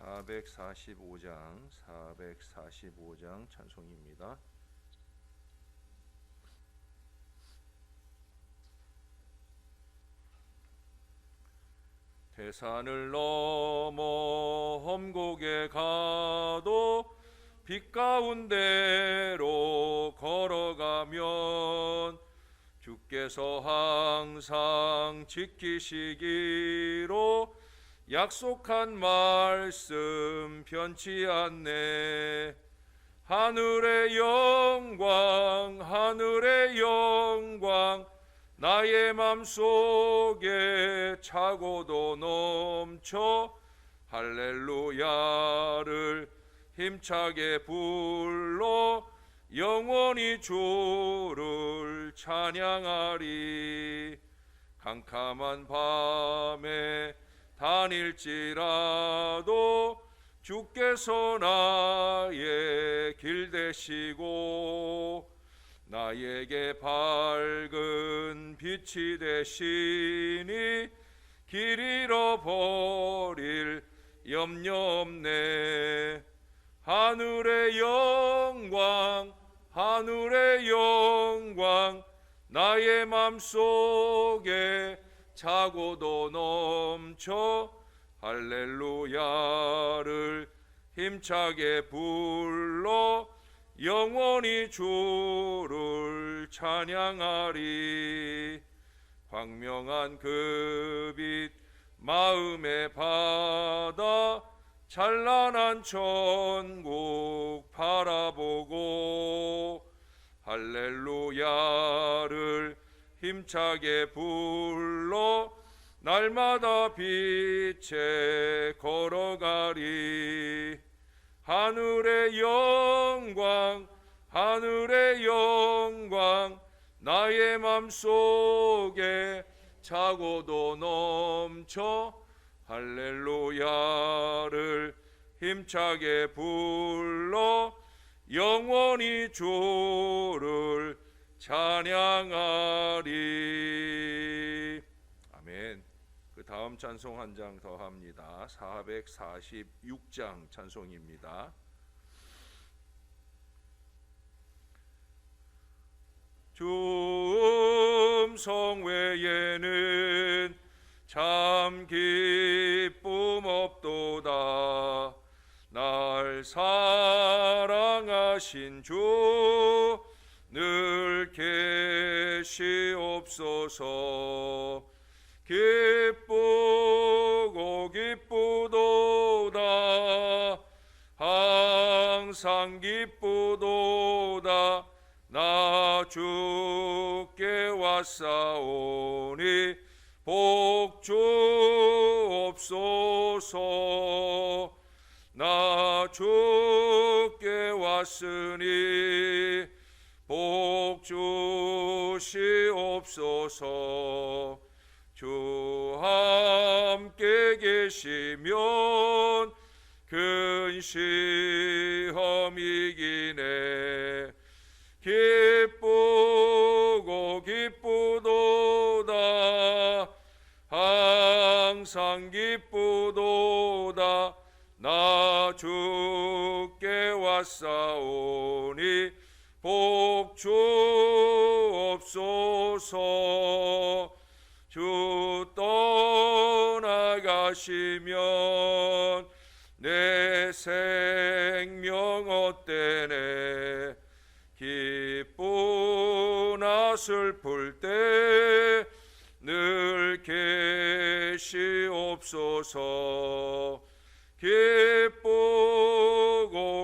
445장 찬송입니다. 태산을 넘어 험곡에 가도 빛 가운데로 걸어가면 주께서 항상 지키시기로 약속한 말씀 변치 않네. 하늘의 영광 하늘의 영광 나의 맘속에 차고도 넘쳐 할렐루야를 힘차게 불러 영원히 주를 찬양하리. 캄캄한 밤에 다닐지라도 주께서 나의 길 되시고 나에게 밝은 빛이 되시니 길 잃어버릴 염려 없네. 하늘의 영광 하늘의 영광 나의 맘속에 차고도 넘쳐 할렐루야를 힘차게 불러 영원히 주를 찬양하리. 광명한 그 빛 마음에 받아 찬란한 천국 바라보고 할렐루야를 힘차게 불러 날마다 빛에 걸어가리. 하늘의 영광 하늘의 영광 나의 맘속에 차고도 넘쳐 할렐루야를 힘차게 불러 영원히 주를 찬양하리. 아멘. 그 다음 찬송 한 장 더 합니다. 446장 찬송입니다. 주 음성 외에는 참 기쁨 없도다. 날 사랑하신 주 늘 계시옵소서. 기쁘고 기쁘도다 항상 기쁘도다. 나 주께 왔사오니 복 주옵소서. 나 주께 왔으니 복 주시옵소서. 주 함께 계시면 큰 시험 이기네. 기쁘고 기쁘도다 항상 기쁘도다. 나 주께 왔사오니 복 주옵소서. 주 떠나가시면 내 생명 헛되네. 기쁘나 슬플 때 늘 계시옵소서. 기쁘고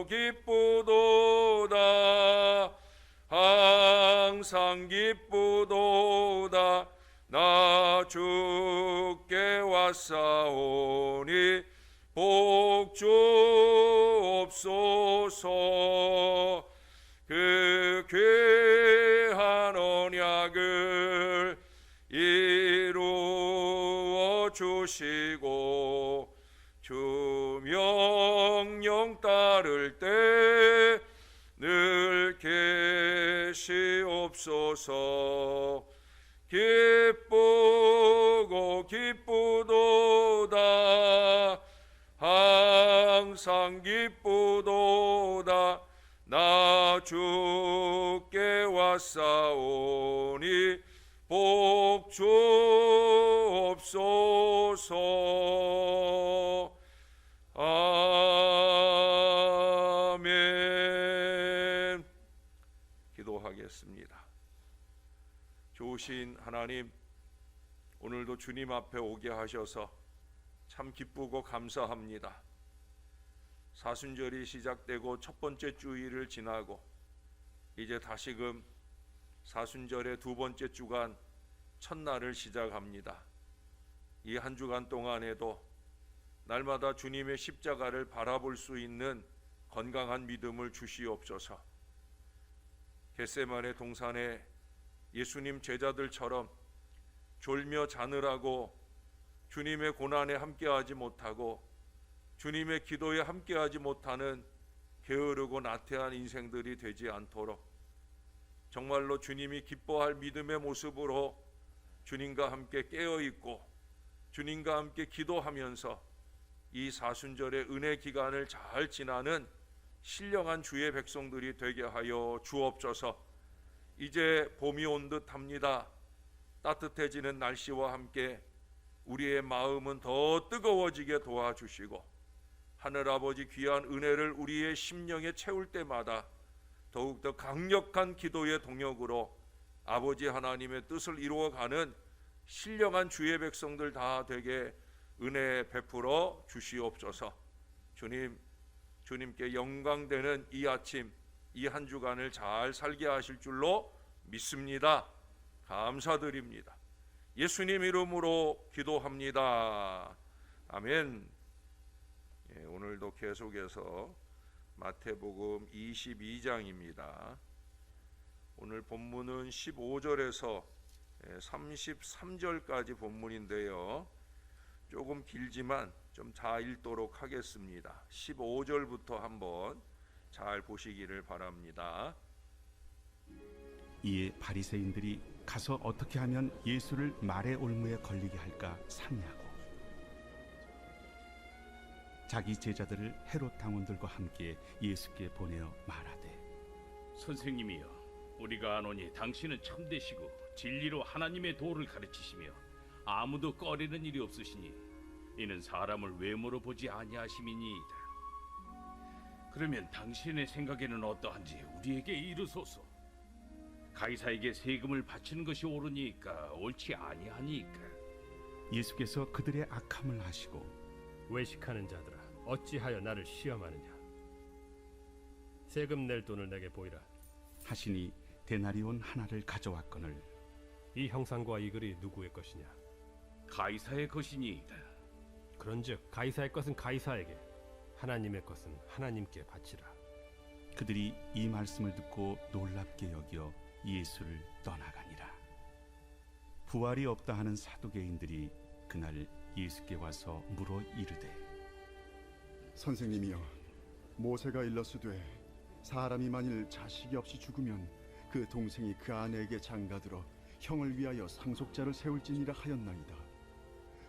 기쁘도다 항상 기쁘도다. 나 주께 왔사오니 복 주옵소서. 그 귀한 언약을 이루어 주시고 주 명령 따를 때 늘 계시옵소서. 기쁘고 기쁘도다 항상 기쁘도다. 나 주께 왔사오니 복 주옵소서. 아멘. 기도하겠습니다. 좋으신 하나님, 오늘도 주님 앞에 오게 하셔서 참 기쁘고 감사합니다. 사순절이 시작되고 첫 번째 주일을 지나고 이제 다시금 사순절의 두 번째 주간 첫날을 시작합니다. 이 한 주간 동안에도 날마다 주님의 십자가를 바라볼 수 있는 건강한 믿음을 주시옵소서. 겟세마네 동산에 예수님 제자들처럼 졸며 자느라고 주님의 고난에 함께하지 못하고 주님의 기도에 함께하지 못하는 게으르고 나태한 인생들이 되지 않도록 정말로 주님이 기뻐할 믿음의 모습으로 주님과 함께 깨어있고 주님과 함께 기도하면서 이 사순절의 은혜 기간을 잘 지나는 신령한 주의 백성들이 되게 하여 주옵소서. 이제 봄이 온 듯합니다. 따뜻해지는 날씨와 함께 우리의 마음은 더 뜨거워지게 도와주시고 하늘아버지 귀한 은혜를 우리의 심령에 채울 때마다 더욱더 강력한 기도의 동역으로 아버지 하나님의 뜻을 이루어가는 신령한 주의 백성들 다 되게 은혜 베풀어 주시옵소서. 주님께 영광되는 이 아침, 이 한 주간을 잘 살게 하실 줄로 믿습니다. 감사드립니다. 예수님 이름으로 기도합니다. 아멘. 오늘도 계속해서 마태복음 22장입니다. 오늘 본문은 15절에서 33절까지 본문인데요. 조금 길지만 좀 잘 읽도록 하겠습니다. 15절부터 한번 잘 보시기를 바랍니다. 이에 바리새인들이 가서 어떻게 하면 예수를 말의 올무에 걸리게 할까 상의하고 자기 제자들을 헤롯 당원들과 함께 예수께 보내어 말하되, 선생님이여, 우리가 아노니 당신은 참되시고 진리로 하나님의 도를 가르치시며 아무도 꺼리는 일이 없으시니 이는 사람을 외모로 보지 아니하심이니이다. 그러면 당신의 생각에는 어떠한지 우리에게 이르소서. 가이사에게 세금을 바치는 것이 옳으니까 옳지 아니하니까? 예수께서 그들의 악함을 아시고 외식하는 자들아, 어찌하여 나를 시험하느냐? 세금 낼 돈을 내게 보이라. 하시니 데나리온 하나를 가져왔거늘 이 형상과 이 글이 누구의 것이냐? 가이사의 것이니이다. 그런즉 가이사의 것은 가이사에게, 하나님의 것은 하나님께 바치라. 그들이 이 말씀을 듣고 놀랍게 여겨 예수를 떠나가니라. 부활이 없다 하는 사두개인들이 그날 예수께 와서 물어 이르되, 선생님이여, 모세가 일렀으되 사람이 만일 자식이 없이 죽으면 그 동생이 그 아내에게 장가들어 형을 위하여 상속자를 세울지니라 하였나이다.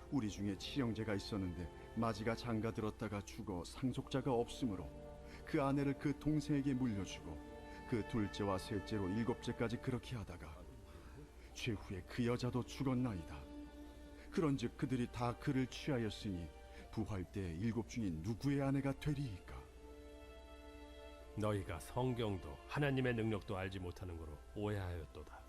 우리 중에 친형제가 있었는데 마지가 장가들었다가 죽어 상속자가 없으므로 그 아내를 그 동생에게 물려주고 그 둘째와 셋째로 7째까지 그렇게 하다가 최후에 그 여자도 죽었나이다. 그런즉 그들이 다 그를 취하였으니 부활 때 7 중에 누구의 아내가 되리이까? 너희가 성경도 하나님의 능력도 알지 못하는 거로 오해하였도다.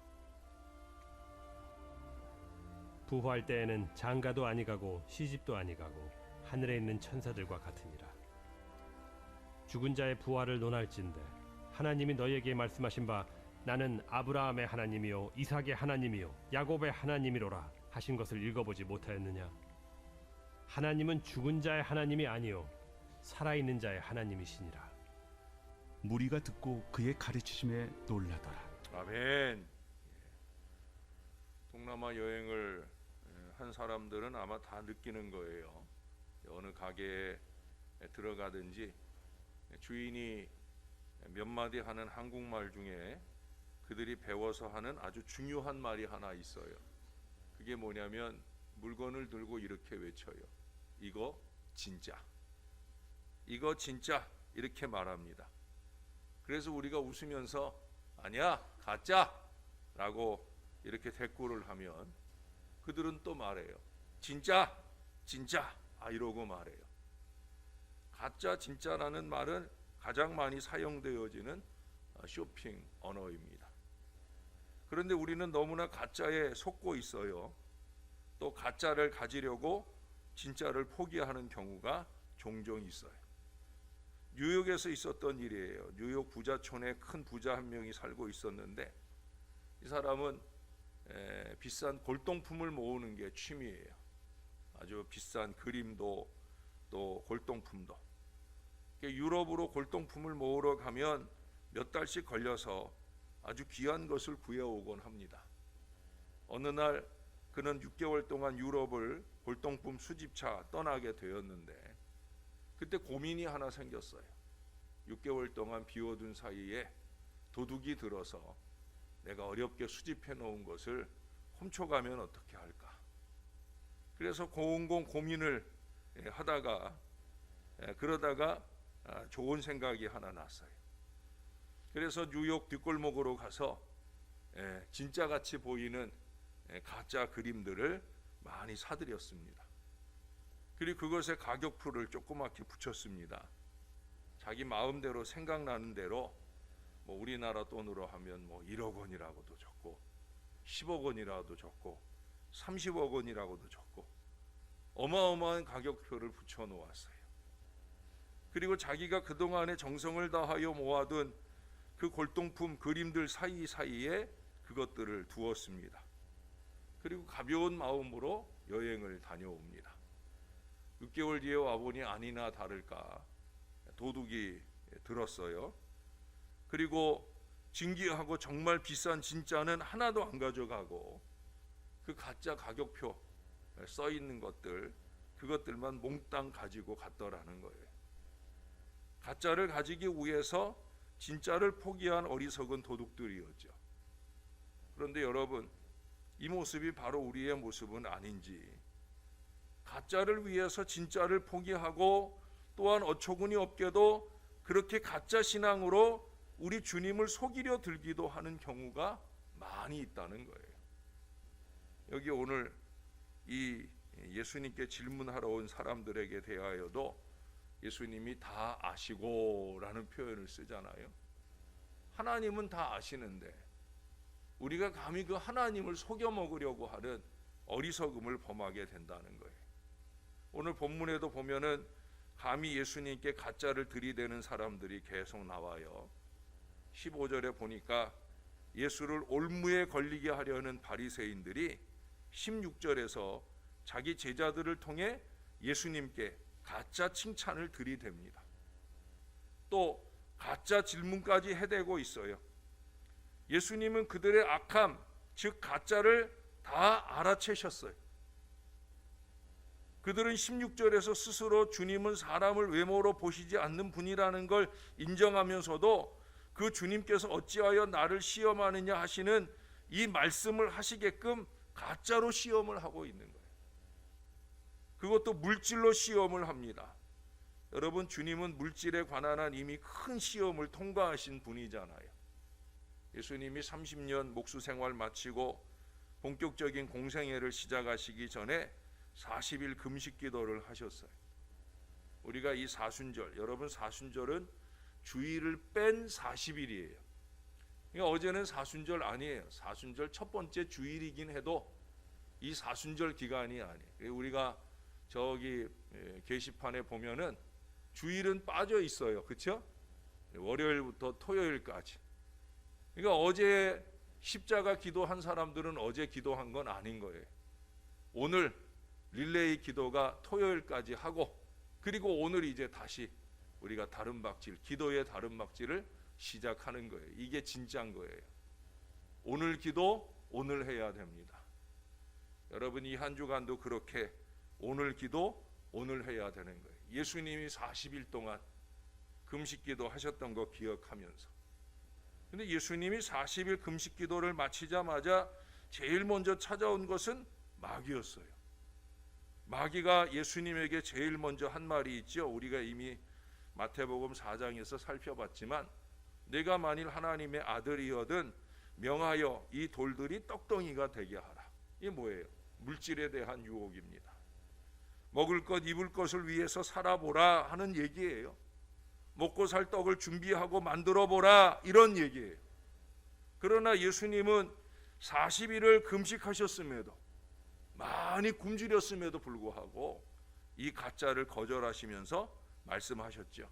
부활 때에는 장가도 아니가고 시집도 아니가고 하늘에 있는 천사들과 같으니라. 죽은 자의 부활을 논할진대 하나님이 너희에게 말씀하신 바 나는 아브라함의 하나님이요 이삭의 하나님이요 야곱의 하나님이로라 하신 것을 읽어보지 못하였느냐? 하나님은 죽은 자의 하나님이 아니요 살아있는 자의 하나님이시니라. 무리가 듣고 그의 가르치심에 놀라더라. 아멘. 동남아 여행을 한 사람들은 아마 다 느끼는 거예요. 어느 가게에 들어가든지 주인이 몇 마디 하는 한국말 중에 그들이 배워서 하는 아주 중요한 말이 하나 있어요. 그게 뭐냐면 물건을 들고 이렇게 외쳐요. 이거 진짜. 이거 진짜 이렇게 말합니다. 그래서 우리가 웃으면서 아니야 가짜라고 이렇게 대꾸를 하면 그들은 또 말해요. 진짜 이러고 말해요. 가짜 진짜라는 말은 가장 많이 사용되어지는 쇼핑 언어입니다. 그런데 우리는 너무나 가짜에 속고 있어요. 또 가짜를 가지려고 진짜를 포기하는 경우가 종종 있어요. 뉴욕에서 있었던 일이에요. 뉴욕 부자촌에 큰 부자 한 명이 살고 있었는데 이 사람은 비싼 골동품을 모으는 게 취미예요. 아주 비싼 그림도 또 골동품도. 유럽으로 골동품을 모으러 가면 몇 달씩 걸려서 아주 귀한 것을 구해오곤 합니다. 어느 날 그는 6개월 동안 유럽을 골동품 수집차 떠나게 되었는데 그때 고민이 하나 생겼어요. 6개월 동안 비워둔 사이에 도둑이 들어서 내가 어렵게 수집해 놓은 것을 훔쳐가면 어떻게 할까? 그래서 공공 고민을 하다가 그러다가 좋은 생각이 하나 났어요. 그래서 뉴욕 뒷골목으로 가서 진짜같이 보이는 가짜 그림들을 많이 사들였습니다. 그리고 그것에 가격표를 조그맣게 붙였습니다. 자기 마음대로 생각나는 대로 뭐 우리나라 돈으로 하면 뭐 1억 원이라고도 적고 10억 원이라도 적고 30억 원이라고도 적고 어마어마한 가격표를 붙여 놓았어요. 그리고 자기가 그동안에 정성을 다하여 모아둔 그 골동품 그림들 사이사이에 그것들을 두었습니다. 그리고 가벼운 마음으로 여행을 다녀옵니다. 6개월 뒤에 와보니 아니나 다를까 도둑이 들었어요. 그리고 진귀하고 정말 비싼 진짜는 하나도 안 가져가고 그 가짜 가격표 써 있는 것들 그것들만 몽땅 가지고 갔더라는 거예요. 가짜를 가지기 위해서 진짜를 포기한 어리석은 도둑들이었죠. 그런데 여러분, 이 모습이 바로 우리의 모습은 아닌지, 가짜를 위해서 진짜를 포기하고 또한 어처구니 없게도 그렇게 가짜 신앙으로 우리 주님을 속이려 들기도 하는 경우가 많이 있다는 거예요. 여기 오늘 이 예수님께 질문하러 온 사람들에게 대하여도 예수님이 다 아시고 라는 표현을 쓰잖아요. 하나님은 다 아시는데 우리가 감히 그 하나님을 속여 먹으려고 하는 어리석음을 범하게 된다는 거예요. 오늘 본문에도 보면은 감히 예수님께 가짜를 들이대는 사람들이 계속 나와요. 15절에 보니까 예수를 올무에 걸리게 하려는 바리새인들이 16절에서 자기 제자들을 통해 예수님께 가짜 칭찬을 들이댑니다. 또 가짜 질문까지 해대고 있어요. 예수님은 그들의 악함, 즉 가짜를 다 알아채셨어요. 그들은 16절에서 스스로 주님은 사람을 외모로 보시지 않는 분이라는 걸 인정하면서도 그 주님께서 어찌하여 나를 시험하느냐 하시는 이 말씀을 하시게끔 가짜로 시험을 하고 있는 거예요. 그것도 물질로 시험을 합니다. 여러분, 주님은 물질에 관한 한 이미 큰 시험을 통과하신 분이잖아요. 예수님이 30년 목수 생활 마치고 본격적인 공생애를 시작하시기 전에 40일 금식 기도를 하셨어요. 우리가 이 사순절, 여러분 사순절은 주일을 뺀 40일이에요. 그러니까 어제는 사순절 아니에요. 사순절 첫 번째 주일이긴 해도 이 사순절 기간이 아니에요. 우리가 저기 게시판에 보면은 주일은 빠져 있어요. 그렇죠? 월요일부터 토요일까지. 그러니까 어제 십자가 기도한 사람들은 어제 기도한 건 아닌 거예요. 오늘 릴레이 기도가 토요일까지 하고 그리고 오늘 이제 다시 우리가 다른 박질, 기도의 다른 박질을 시작하는 거예요. 이게 진짜인 거예요. 오늘 기도 오늘 해야 됩니다. 여러분, 이 한 주간도 그렇게 오늘 기도 오늘 해야 되는 거예요. 예수님이 40일 동안 금식 기도 하셨던 거 기억하면서. 근데 예수님이 40일 금식 기도를 마치자마자 제일 먼저 찾아온 것은 마귀였어요. 마귀가 예수님에게 제일 먼저 한 말이 있죠. 우리가 이미 마태복음 4장에서 살펴봤지만 내가 만일 하나님의 아들이거든 명하여 이 돌들이 떡덩이가 되게 하라. 이게 뭐예요? 물질에 대한 유혹입니다. 먹을 것 입을 것을 위해서 살아보라 하는 얘기예요. 먹고 살 떡을 준비하고 만들어 보라 이런 얘기예요. 그러나 예수님은 40일을 금식하셨음에도 많이 굶주렸음에도 불구하고 이 가짜를 거절하시면서 말씀하셨죠.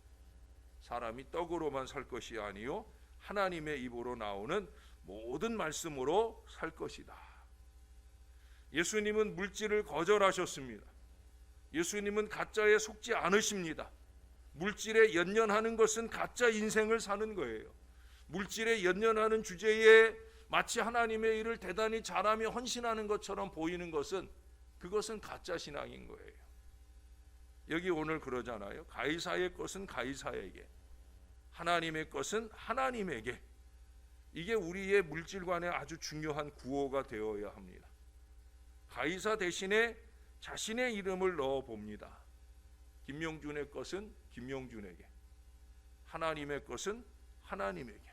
사람이 떡으로만 살 것이 아니요 하나님의 입으로 나오는 모든 말씀으로 살 것이다. 예수님은 물질을 거절하셨습니다. 예수님은 가짜에 속지 않으십니다. 물질에 연연하는 것은 가짜 인생을 사는 거예요. 물질에 연연하는 주제에 마치 하나님의 일을 대단히 잘하며 헌신하는 것처럼 보이는 것은 그것은 가짜 신앙인 거예요. 여기 오늘 그러잖아요. 가이사의 것은 가이사에게, 하나님의 것은 하나님에게. 이게 우리의 물질관에 아주 중요한 구호가 되어야 합니다. 가이사 대신에 자신의 이름을 넣어 봅니다. 김용준의 것은 김용준에게, 하나님의 것은 하나님에게.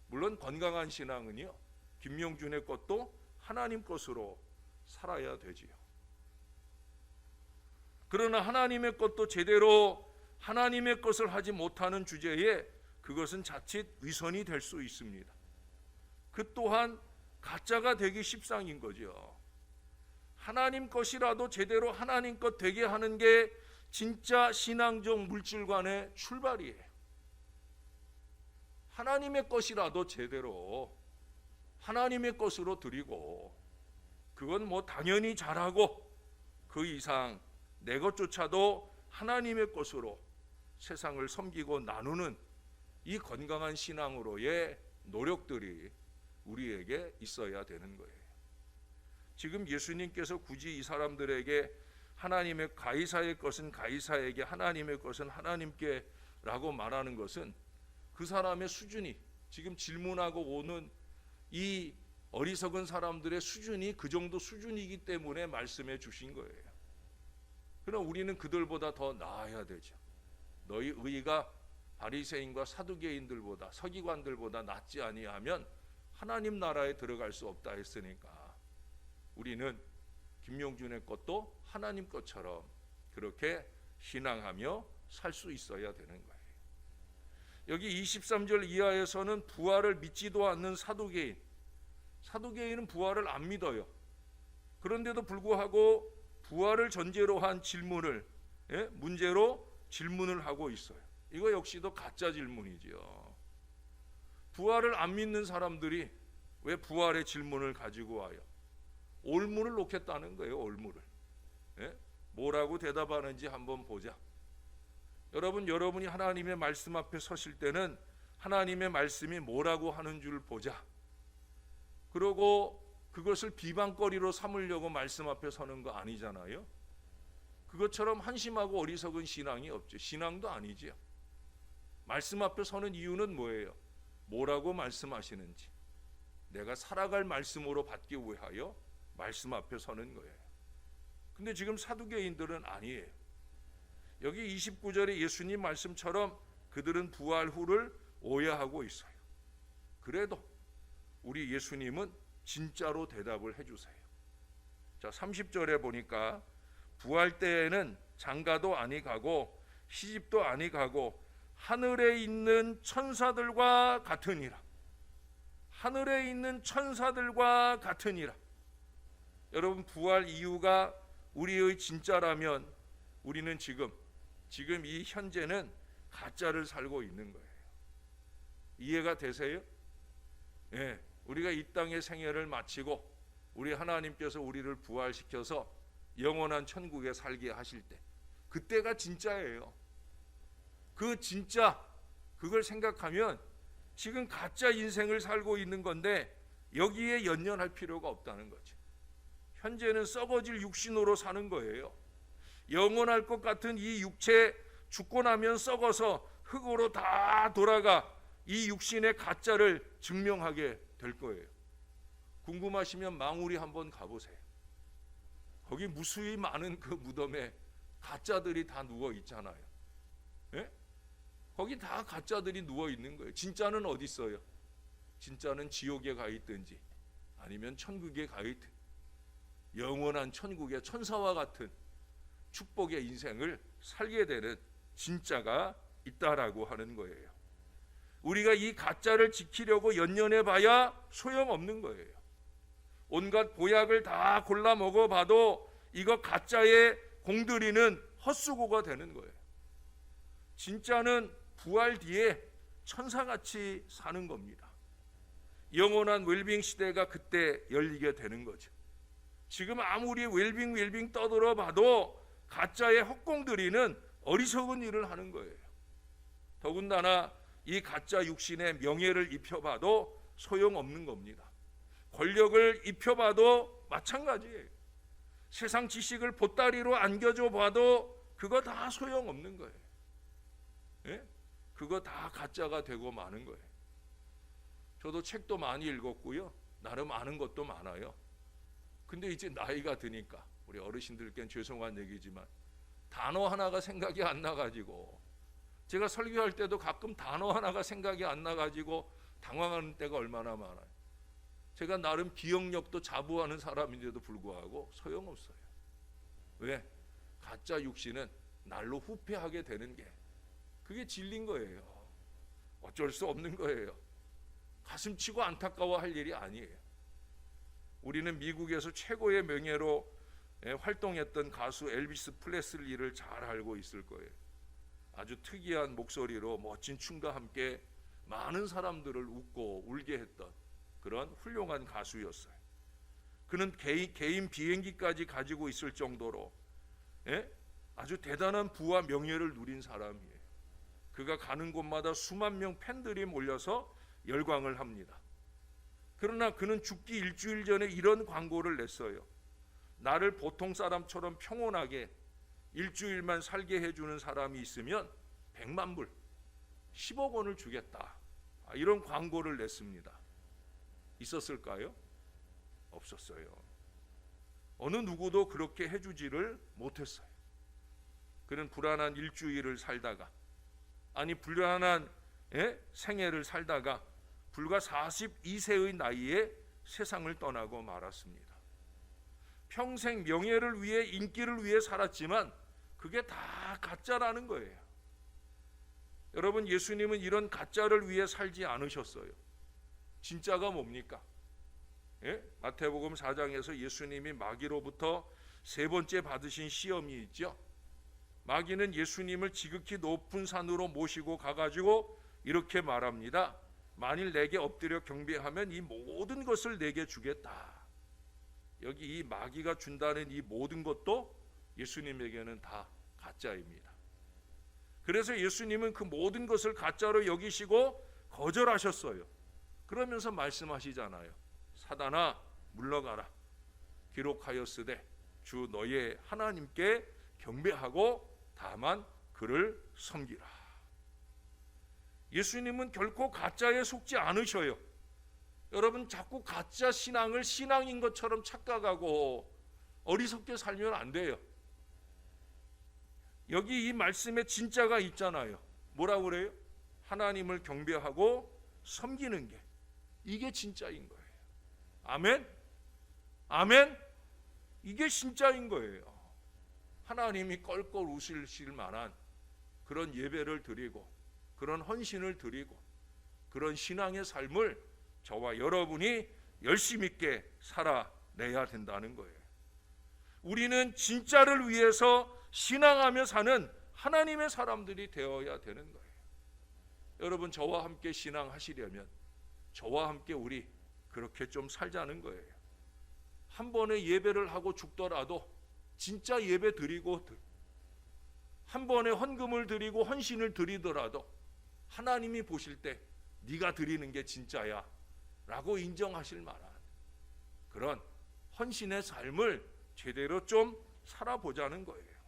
물론 건강한 신앙은요, 김용준의 것도 하나님 것으로 살아야 되지요. 그러나 하나님의 것도 제대로 하나님의 것을 하지 못하는 주제에 그것은 자칫 위선이 될 수 있습니다. 그 또한 가짜가 되기 십상인 거죠. 하나님 것이라도 제대로 하나님 것 되게 하는 게 진짜 신앙적 물질관의 출발이에요. 하나님의 것이라도 제대로 하나님의 것으로 드리고, 그건 뭐 당연히 잘하고 그 이상 내 것조차도 하나님의 것으로 세상을 섬기고 나누는 이 건강한 신앙으로의 노력들이 우리에게 있어야 되는 거예요. 지금 예수님께서 굳이 이 사람들에게 하나님의 가이사의 것은 가이사에게, 하나님의 것은 하나님께 라고 말하는 것은 그 사람의 수준이, 지금 질문하고 오는 이 어리석은 사람들의 수준이 그 정도 수준이기 때문에 말씀해 주신 거예요. 그럼 우리는 그들보다 더 나아야 되죠. 너희 의의가 바리새인과 사두개인들보다, 서기관들보다 낫지 아니하면 하나님 나라에 들어갈 수 없다 했으니까 우리는 김용준의 것도 하나님 것처럼 그렇게 신앙하며 살 수 있어야 되는 거예요. 여기 23절 이하에서는 부활을 믿지도 않는 사두개인, 사두개인은 부활을 안 믿어요. 그런데도 불구하고 부활을 전제로 한 질문을, 문제로 질문을 하고 있어요. 이거 역시도 가짜 질문이지요. 부활을 안 믿는 사람들이 왜 부활의 질문을 가지고 와요? 올무를 놓겠다는 거예요. 올무를. 뭐라고 대답하는지 한번 보자. 여러분이 하나님의 말씀 앞에 서실 때는 하나님의 말씀이 뭐라고 하는 줄 보자. 그러고 그것을 비방거리로 삼으려고 말씀 앞에 서는 거 아니잖아요. 그것처럼 한심하고 어리석은 신앙이 없죠. 신앙도 아니지요. 말씀 앞에 서는 이유는 뭐예요? 뭐라고 말씀하시는지, 내가 살아갈 말씀으로 받기 위하여 말씀 앞에 서는 거예요. 근데 지금 사두개인들은 아니에요. 여기 29절에 예수님 말씀처럼 그들은 부활 후를 오해하고 있어요. 그래도 우리 예수님은 진짜로 대답을 해주세요. 자, 30절에 보니까 부활 때에는 장가도 아니 가고 시집도 아니 가고 하늘에 있는 천사들과 같으니라. 하늘에 있는 천사들과 같으니라. 여러분, 부활 이유가 우리의 진짜라면 우리는 지금 이 현재는 가짜를 살고 있는 거예요. 이해가 되세요? 예, 우리가 이 땅의 생애를 마치고 우리 하나님께서 우리를 부활시켜서 영원한 천국에 살게 하실 때, 그때가 진짜예요. 그 진짜, 그걸 생각하면 지금 가짜 인생을 살고 있는 건데 여기에 연연할 필요가 없다는 거죠. 현재는 썩어질 육신으로 사는 거예요. 영원할 것 같은 이 육체, 죽고 나면 썩어서 흙으로 다 돌아가 이 육신의 가짜를 증명하게 될 거예요. 궁금하시면 망우리 한번 가보세요. 거기 무수히 많은 그 무덤에 가짜들이 다 누워 있잖아요. 예? 거기 다 가짜들이 누워 있는 거예요. 진짜는 어디 있어요? 진짜는 지옥에 가 있든지 아니면 천국에 가 있든 영원한 천국의 천사와 같은 축복의 인생을 살게 되는 진짜가 있다라고 하는 거예요. 우리가 이 가짜를 지키려고 연연해 봐야 소용없는 거예요. 온갖 보약을 다 골라 먹어봐도 이거 가짜에 공들이는 헛수고가 되는 거예요. 진짜는 부활 뒤에 천사같이 사는 겁니다. 영원한 웰빙 시대가 그때 열리게 되는 거죠. 지금 아무리 웰빙 떠들어 봐도 가짜에 헛공들이는 어리석은 일을 하는 거예요. 더군다나 이 가짜 육신의 명예를 입혀봐도 소용없는 겁니다. 권력을 입혀봐도 마찬가지예요. 세상 지식을 보따리로 안겨줘 봐도 그거 다 소용없는 거예요. 예? 그거 다 가짜가 되고 마는 거예요. 저도 책도 많이 읽었고요. 나름 아는 것도 많아요. 근데 이제 나이가 드니까 우리 어르신들께는 죄송한 얘기지만 단어 하나가 생각이 안 나가지고, 제가 설교할 때도 가끔 단어 하나가 생각이 안 나가지고 당황하는 때가 얼마나 많아요. 제가 나름 기억력도 자부하는 사람인데도 불구하고 소용없어요. 왜? 가짜 육신은 날로 후퇴하게 되는 게 그게 진리인 거예요. 어쩔 수 없는 거예요. 가슴 치고 안타까워할 일이 아니에요. 우리는 미국에서 최고의 명예로 활동했던 가수 엘비스 프레슬리를 잘 알고 있을 거예요. 아주 특이한 목소리로 멋진 춤과 함께 많은 사람들을 웃고 울게 했던 그런 훌륭한 가수였어요. 그는 개인 비행기까지 가지고 있을 정도로 아주 대단한 부와 명예를 누린 사람이에요. 그가 가는 곳마다 수만 명 팬들이 몰려서 열광을 합니다. 그러나 그는 죽기 일주일 전에 이런 광고를 냈어요. 나를 보통 사람처럼 평온하게 일주일만 살게 해주는 사람이 있으면 100만 불, 10억 원을 주겠다. 이런 광고를 냈습니다. 있었을까요? 없었어요. 어느 누구도 그렇게 해주지를 못했어요. 그는 불안한 일주일을 살다가, 아니 불안한 생애를 살다가 불과 42세의 나이에 세상을 떠나고 말았습니다. 평생 명예를 위해, 인기를 위해 살았지만 그게 다 가짜라는 거예요. 여러분, 예수님은 이런 가짜를 위해 살지 않으셨어요. 진짜가 뭡니까? 마태복음 4장에서 예수님이 마귀로부터 세 번째 받으신 시험이 있죠. 마귀는 예수님을 지극히 높은 산으로 모시고 가가지고 이렇게 말합니다. 만일 내게 엎드려 경배하면 이 모든 것을 내게 주겠다. 여기 이 마귀가 준다는 이 모든 것도 예수님에게는 다 가짜입니다. 그래서 예수님은 그 모든 것을 가짜로 여기시고 거절하셨어요. 그러면서 말씀하시잖아요. 사단아 물러가라. 기록하였으되 주 너의 하나님께 경배하고 다만 그를 섬기라. 예수님은 결코 가짜에 속지 않으셔요. 여러분, 자꾸 가짜 신앙을 신앙인 것처럼 착각하고 어리석게 살면 안 돼요. 여기 이 말씀에 진짜가 있잖아요. 뭐라고 그래요? 하나님을 경배하고 섬기는 게, 이게 진짜인 거예요. 아멘? 아멘? 이게 진짜인 거예요. 하나님이 껄껄 웃으실 만한 그런 예배를 드리고 그런 헌신을 드리고 그런 신앙의 삶을 저와 여러분이 열심 있게 살아내야 된다는 거예요. 우리는 진짜를 위해서 신앙하며 사는 하나님의 사람들이 되어야 되는 거예요. 여러분, 저와 함께 신앙하시려면 저와 함께 우리 그렇게 좀 살자는 거예요. 한 번에 예배를 하고 죽더라도 진짜 예배 드리고, 한 번에 헌금을 드리고 헌신을 드리더라도 하나님이 보실 때 네가 드리는 게 진짜야 라고 인정하실 만한 그런 헌신의 삶을 제대로 좀 살아보자는 거예요.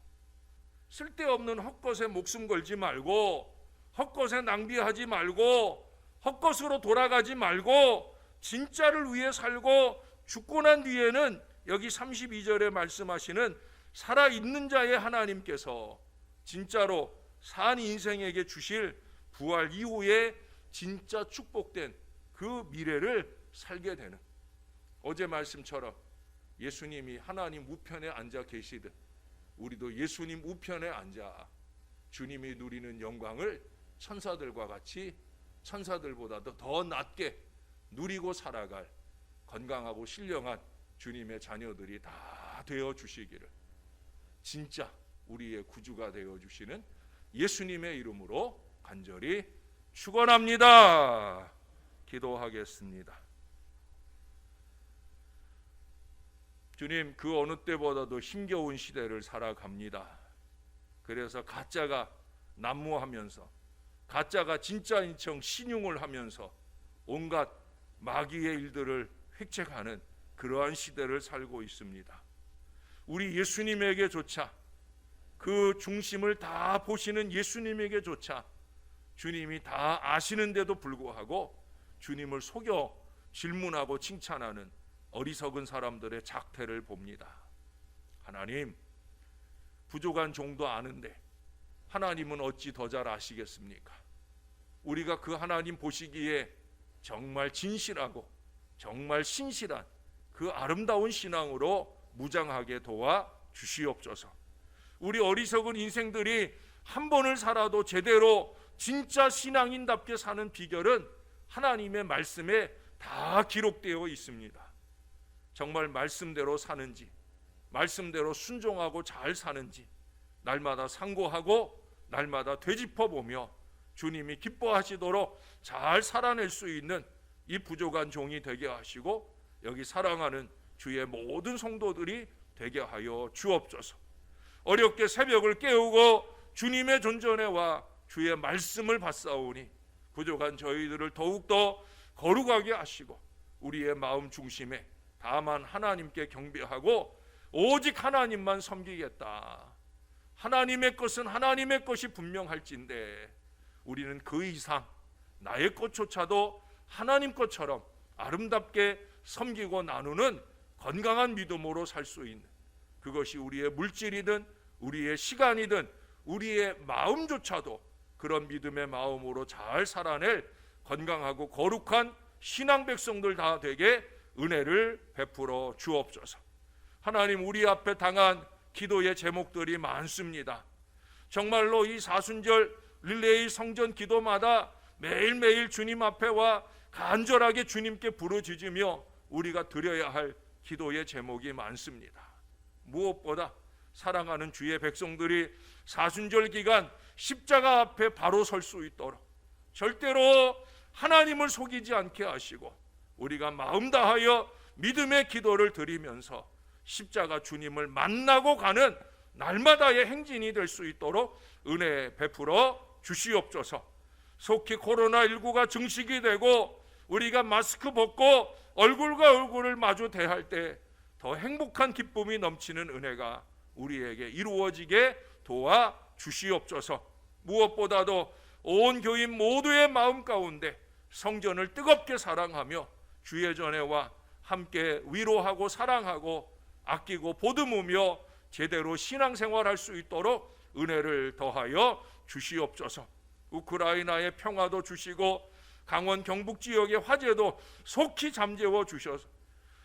쓸데없는 헛것에 목숨 걸지 말고, 헛것에 낭비하지 말고, 헛것으로 돌아가지 말고 진짜를 위해 살고, 죽고 난 뒤에는 여기 32절에 말씀하시는 살아있는 자의 하나님께서 진짜로 산 인생에게 주실 부활 이후에 진짜 축복된 그 미래를 살게 되는, 어제 말씀처럼 예수님이 하나님 우편에 앉아 계시듯 우리도 예수님 우편에 앉아 주님이 누리는 영광을 천사들과 같이, 천사들보다도 더 낮게 누리고 살아갈 건강하고 신령한 주님의 자녀들이 다 되어 주시기를 진짜 우리의 구주가 되어 주시는 예수님의 이름으로 간절히 축원합니다. 기도하겠습니다. 주님, 그 어느 때보다도 힘겨운 시대를 살아갑니다. 그래서 가짜가 난무하면서, 가짜가 진짜인 척 신용을 하면서 온갖 마귀의 일들을 획책하는 그러한 시대를 살고 있습니다. 우리 예수님에게조차, 그 중심을 다 보시는 예수님에게조차 주님이 다 아시는데도 불구하고 주님을 속여 질문하고 칭찬하는 어리석은 사람들의 작태를 봅니다. 하나님, 부족한 종도 아는데 하나님은 어찌 더 잘 아시겠습니까? 우리가 그 하나님 보시기에 정말 진실하고 정말 신실한 그 아름다운 신앙으로 무장하게 도와 주시옵소서. 우리 어리석은 인생들이 한 번을 살아도 제대로 진짜 신앙인답게 사는 비결은 하나님의 말씀에 다 기록되어 있습니다. 정말 말씀대로 사는지, 말씀대로 순종하고 잘 사는지 날마다 상고하고 날마다 되짚어보며 주님이 기뻐하시도록 잘 살아낼 수 있는 이 부족한 종이 되게 하시고 여기 사랑하는 주의 모든 성도들이 되게 하여 주옵소서. 어렵게 새벽을 깨우고 주님의 존전에 와 주의 말씀을 받사오니 부족한 저희들을 더욱더 거룩하게 하시고 우리의 마음 중심에 다만 하나님께 경배하고 오직 하나님만 섬기겠다, 하나님의 것은 하나님의 것이 분명할진데 우리는 그 이상 나의 것조차도 하나님 것처럼 아름답게 섬기고 나누는 건강한 믿음으로 살 수 있는, 그것이 우리의 물질이든 우리의 시간이든 우리의 마음조차도 그런 믿음의 마음으로 잘 살아낼 건강하고 거룩한 신앙 백성들 다 되게 은혜를 베풀어 주옵소서. 하나님, 우리 앞에 당한 기도의 제목들이 많습니다. 정말로 이 사순절 릴레이 성전 기도마다 매일매일 주님 앞에 와 간절하게 주님께 부르짖으며 우리가 드려야 할 기도의 제목이 많습니다. 무엇보다 사랑하는 주의 백성들이 사순절 기간 십자가 앞에 바로 설 수 있도록 절대로 하나님을 속이지 않게 하시고 우리가 마음 다하여 믿음의 기도를 드리면서 십자가 주님을 만나고 가는 날마다의 행진이 될 수 있도록 은혜 베풀어 주시옵소서. 속히 코로나19가 증식이 되고 우리가 마스크 벗고 얼굴과 얼굴을 마주 대할 때 더 행복한 기쁨이 넘치는 은혜가 우리에게 이루어지게 도와 주시옵소서. 무엇보다도 온 교인 모두의 마음 가운데 성전을 뜨겁게 사랑하며 주의 전에와 함께 위로하고 사랑하고 아끼고 보듬으며 제대로 신앙생활할 수 있도록 은혜를 더하여 주시옵소서. 우크라이나의 평화도 주시고 강원 경북 지역의 화재도 속히 잠재워 주셔서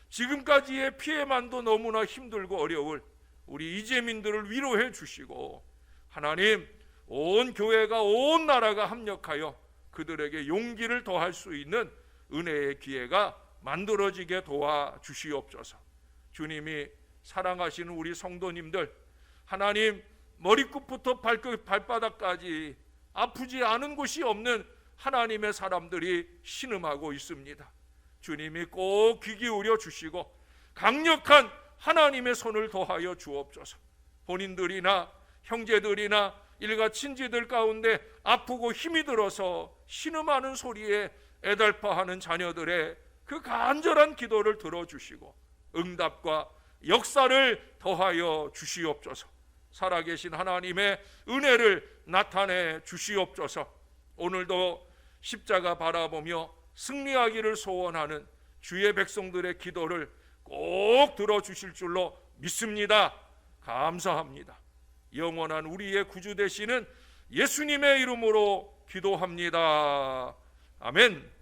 지금까지의 피해만도 너무나 힘들고 어려울 우리 이재민들을 위로해 주시고 하나님, 온 교회가 온 나라가 합력하여 그들에게 용기를 더할 수 있는 은혜의 기회가 만들어지게 도와 주시옵소서. 주님이 사랑하시는 우리 성도님들, 하나님 머리끝부터 발바닥까지 아프지 않은 곳이 없는 하나님의 사람들이 신음하고 있습니다. 주님이 꼭 귀 기울여 주시고 강력한 하나님의 손을 더하여 주옵소서. 본인들이나 형제들이나 일가 친지들 가운데 아프고 힘이 들어서 신음하는 소리에 애달파하는 자녀들의 그 간절한 기도를 들어주시고 응답과 역사를 더하여 주시옵소서. 살아계신 하나님의 은혜를 나타내 주시옵소서. 오늘도 십자가 바라보며 승리하기를 소원하는 주의 백성들의 기도를 꼭 들어주실 줄로 믿습니다. 감사합니다. 영원한 우리의 구주 되시는 예수님의 이름으로 기도합니다. 아멘.